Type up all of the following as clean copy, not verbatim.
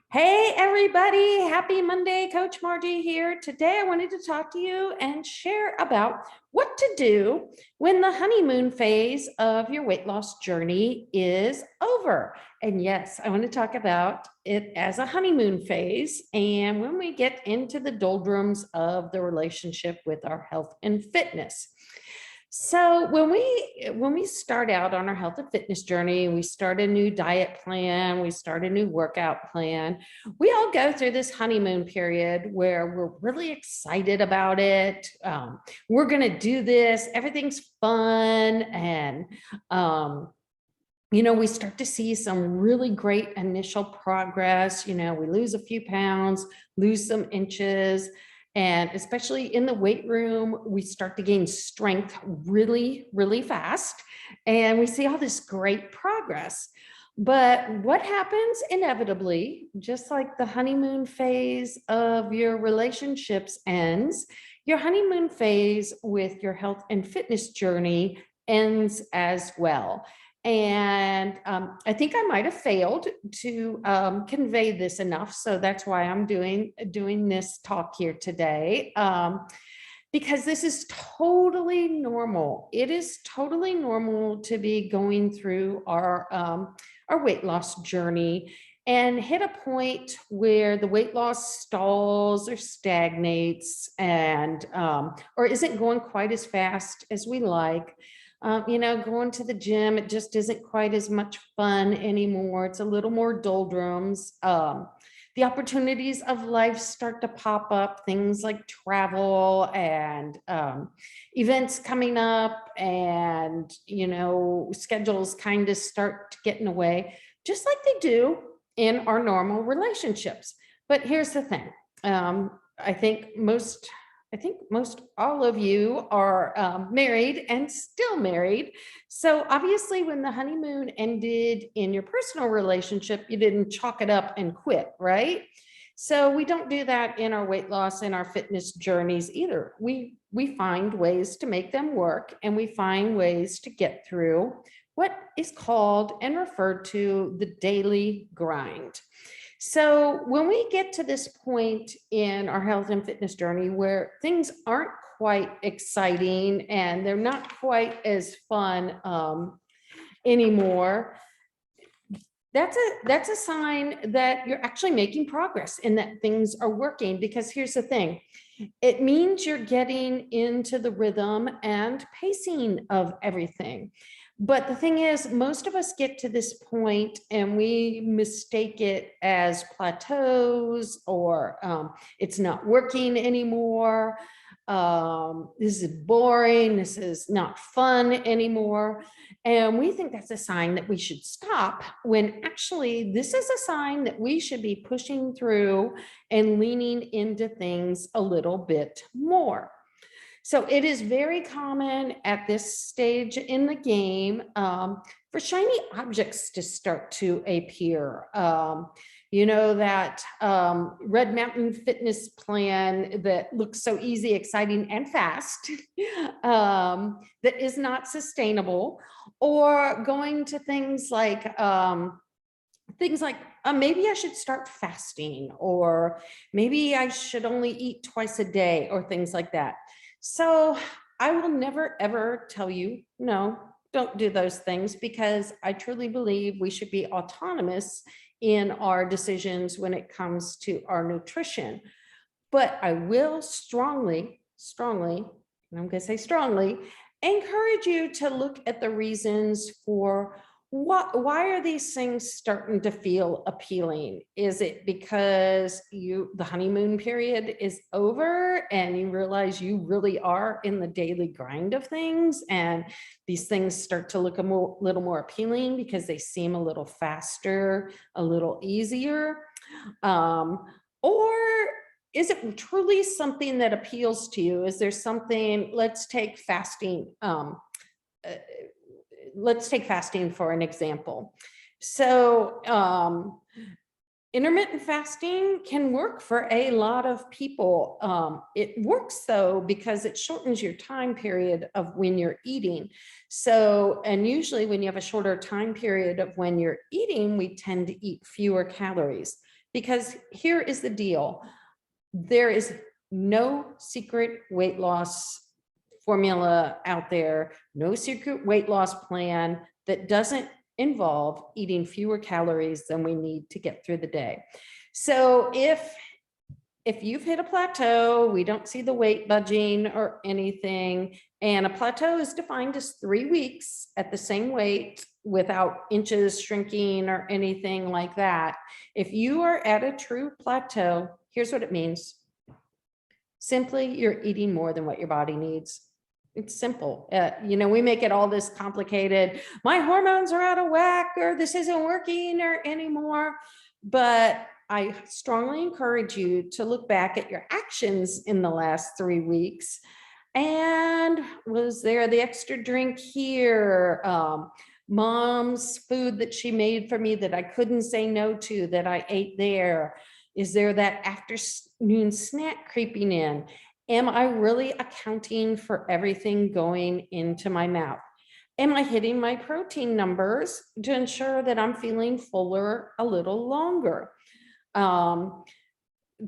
Hey everybody, happy Monday. Coach Margie here. Today I wanted to talk to you and share about what to do when the honeymoon phase of your weight loss journey is over. And yes, I want to talk about it as a honeymoon phase and when we get into the doldrums of the relationship with our health and fitness. So when we start out on our health and fitness journey, we start a new diet plan, we start a new workout plan. We all go through this honeymoon period where we're really excited about it. We're going to do this. Everything's fun, and we start to see some really great initial progress. We lose a few pounds, lose some inches. And especially in the weight room, we start to gain strength really, really fast. And we see all this great progress. But what happens inevitably, just like the honeymoon phase of your relationships ends, your honeymoon phase with your health and fitness journey ends as well. And I think I might have failed to convey this enough. So that's why I'm doing this talk here today, because this is totally normal. It is totally normal to be going through our weight loss journey and hit a point where the weight loss stalls or stagnates and or isn't going quite as fast as we like. Going to the gym, it just isn't quite as much fun anymore. It's a little more doldrums. The opportunities of life start to pop up, things like travel and events coming up, and, schedules kind of start to get in the way, just like they do in our normal relationships. But here's the thing. I think most all of you are married and still married. So obviously when the honeymoon ended in your personal relationship, you didn't chalk it up and quit, right? So we don't do that in our weight loss and our fitness journeys either. We find ways to make them work, and we find ways to get through what is called and referred to the daily grind. So when we get to this point in our health and fitness journey where things aren't quite exciting and they're not quite as fun anymore, that's a sign that you're actually making progress and that things are working. Because here's the thing, it means you're getting into the rhythm and pacing of everything. But the thing is, most of us get to this point and we mistake it as plateaus, or it's not working anymore. This is boring. This is not fun anymore. And we think that's a sign that we should stop, when actually this is a sign that we should be pushing through and leaning into things a little bit more. So it is very common at this stage in the game for shiny objects to start to appear. That Red Mountain fitness plan that looks so easy, exciting, and fast, that is not sustainable, or going to things like maybe I should start fasting, or maybe I should only eat twice a day, or things like that. So I will never, ever tell you, no, don't do those things, because I truly believe we should be autonomous in our decisions when it comes to our nutrition. But I will strongly, and I'm going to say strongly, encourage you to look at the reasons for why are these things starting to feel appealing? Is it because the honeymoon period is over and you realize you really are in the daily grind of things, and these things start to look a little more appealing because they seem a little faster, a little easier? Or is it truly something that appeals to you? Is there something? Let's take fasting for an example. So intermittent fasting can work for a lot of people. It works though because it shortens your time period of when you're eating. So, and usually when you have a shorter time period of when you're eating, we tend to eat fewer calories, because here is the deal. There is no secret weight loss formula out there, no secret weight loss plan that doesn't involve eating fewer calories than we need to get through the day. So if you've hit a plateau, we don't see the weight budging or anything, and a plateau is defined as 3 weeks at the same weight without inches shrinking or anything like that. If you are at a true plateau, here's what it means. Simply, you're eating more than what your body needs. It's simple. We make it all this complicated. My hormones are out of whack, or this isn't working or anymore. But I strongly encourage you to look back at your actions in the last 3 weeks. And was there the extra drink here? Mom's food that she made for me that I couldn't say no to, that I ate there? Is there that afternoon snack creeping in? Am I really accounting for everything going into my mouth? Am I hitting my protein numbers to ensure that I'm feeling fuller a little longer?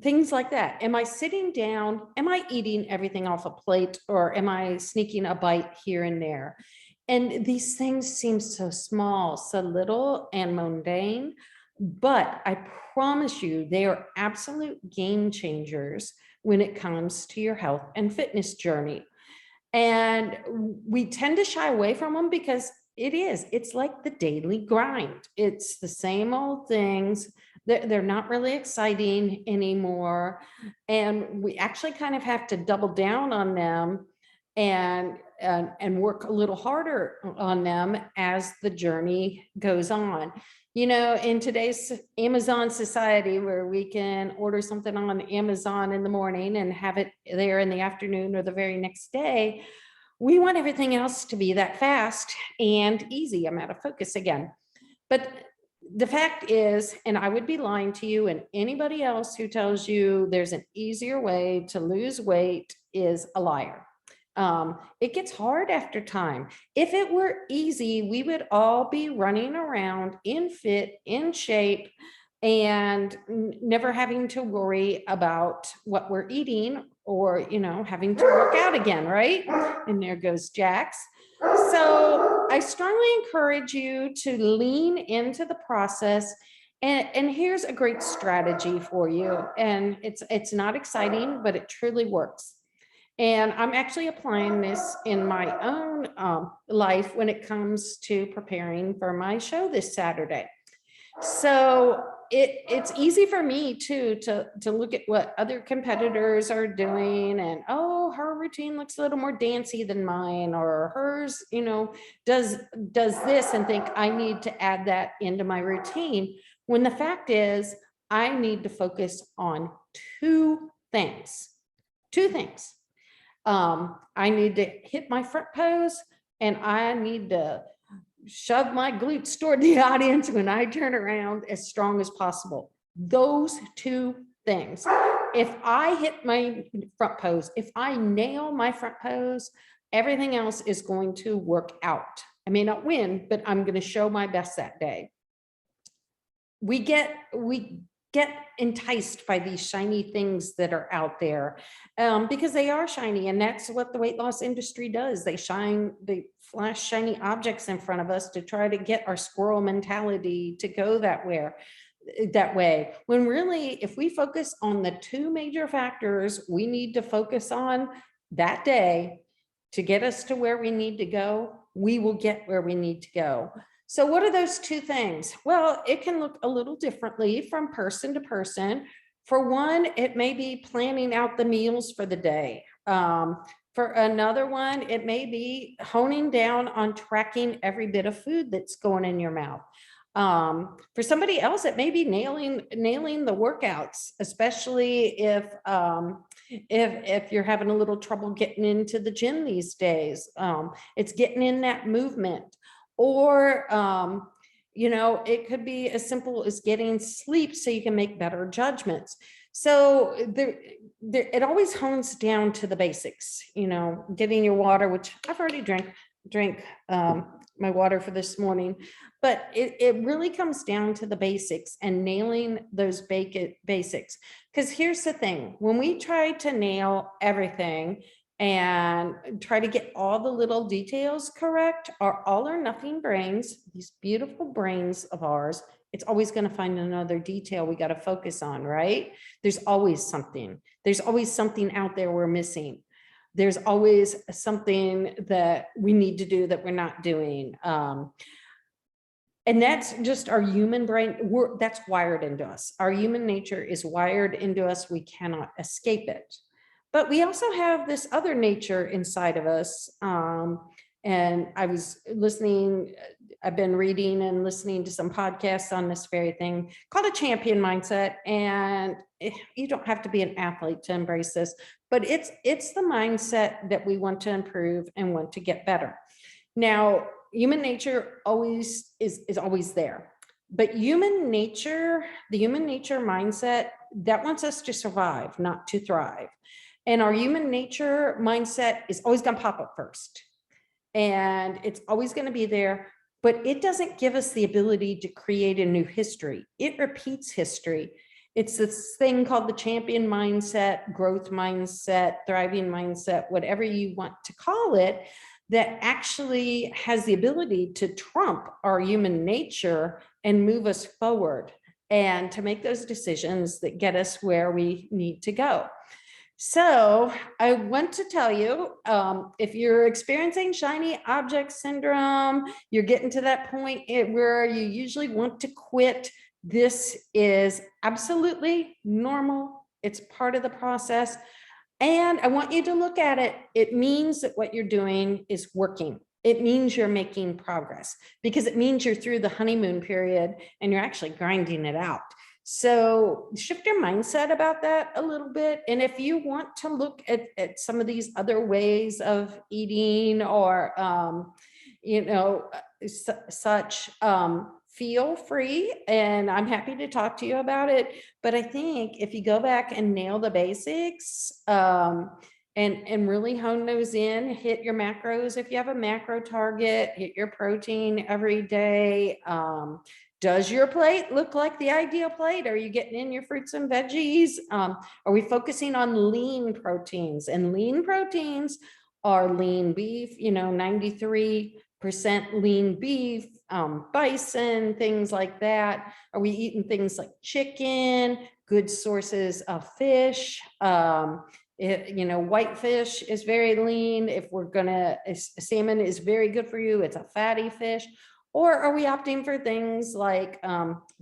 Things like that. Am I sitting down? Am I eating everything off a plate, or am I sneaking a bite here and there? And these things seem so small, so little and mundane, but I promise you, they are absolute game changers when it comes to your health and fitness journey. And we tend to shy away from them because it's like the daily grind. It's the same old things. They're not really exciting anymore. And we actually kind of have to double down on them and work a little harder on them as the journey goes on. In today's Amazon society, where we can order something on Amazon in the morning and have it there in the afternoon or the very next day, we want everything else to be that fast and easy. I'm out of focus again. But the fact is, and I would be lying to you and anybody else who tells you there's an easier way to lose weight is a liar. It gets hard after time. If it were easy, we would all be running around in shape, and never having to worry about what we're eating, or, having to work out again, right? And there goes Jax. So I strongly encourage you to lean into the process. And here's a great strategy for you. And it's not exciting, but it truly works. And I'm actually applying this in my own life when it comes to preparing for my show this Saturday. So it's easy for me too to look at what other competitors are doing, and her routine looks a little more dancey than mine, or hers, does this, and think I need to add that into my routine. When the fact is, I need to focus on two things. I need to hit my front pose, and I need to shove my glutes toward the audience when I turn around as strong as possible. Those two things. If I hit my front pose, if I nail my front pose, everything else is going to work out. I may not win, but I'm going to show my best that day. We get enticed by these shiny things that are out there, because they are shiny, and that's what the weight loss industry does. They flash shiny objects in front of us to try to get our squirrel mentality to go that way. When really, if we focus on the two major factors we need to focus on that day to get us to where we need to go, we will get where we need to go. So what are those two things? Well, it can look a little differently from person to person. For one, it may be planning out the meals for the day. For another one, it may be honing down on tracking every bit of food that's going in your mouth. For somebody else, it may be nailing the workouts, especially if you're having a little trouble getting into the gym these days. It's getting in that movement. Or, it could be as simple as getting sleep so you can make better judgments. So it always hones down to the basics, getting your water, which I've already drank my water for this morning. But it really comes down to the basics and nailing those basics. Because here's the thing, when we try to nail everything and try to get all the little details correct, our all or nothing brains, these beautiful brains of ours, it's always going to find another detail we got to focus on, right? There's always something. There's always something out there we're missing. There's always something that we need to do that we're not doing. And that's just our human brain. That's wired into us. Our human nature is wired into us. We cannot escape it. But we also have this other nature inside of us. And I was listening, I've been reading and listening to some podcasts on this very thing called a champion mindset. And you don't have to be an athlete to embrace this, but it's the mindset that we want to improve and want to get better. Now, human nature always is always there, but the human nature mindset that wants us to survive, not to thrive. And our human nature mindset is always going to pop up first. And it's always going to be there, but it doesn't give us the ability to create a new history. It repeats history. It's this thing called the champion mindset, growth mindset, thriving mindset, whatever you want to call it, that actually has the ability to trump our human nature and move us forward and to make those decisions that get us where we need to go. So I want to tell you, if you're experiencing shiny object syndrome, you're getting to that point where you usually want to quit. This is absolutely normal. It's part of the process. And I want you to look at it. It means that what you're doing is working. It means you're making progress because it means you're through the honeymoon period and you're actually grinding it out. So shift your mindset about that a little bit. And if you want to look at some of these other ways of eating or, such, feel free. And I'm happy to talk to you about it. But I think if you go back and nail the basics, and really hone those in, hit your macros. If you have a macro target, hit your protein every day. Does your plate look like the ideal plate? Are you getting in your fruits and veggies? Are we focusing on lean proteins? And lean proteins are lean beef, 93% lean beef, bison, things like that. Are we eating things like chicken, good sources of fish? Whitefish is very lean. If we're salmon is very good for you. It's a fatty fish. Or are we opting for things like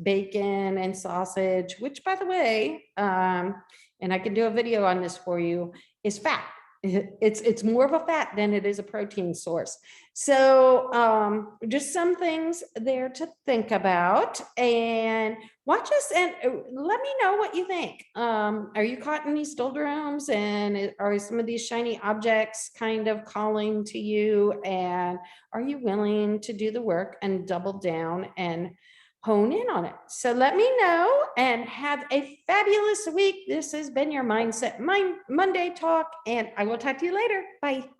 bacon and sausage, which, by the way, and I can do a video on this for you, is fat. It's more of a fat than it is a protein source. So just some things there to think about, and watch us and let me know what you think. Are you caught in these doldrums, and are some of these shiny objects kind of calling to you? And are you willing to do the work and double down and hone in on it? So let me know and have a fabulous week. This has been your Mindset Monday Talk, and I will talk to you later. Bye.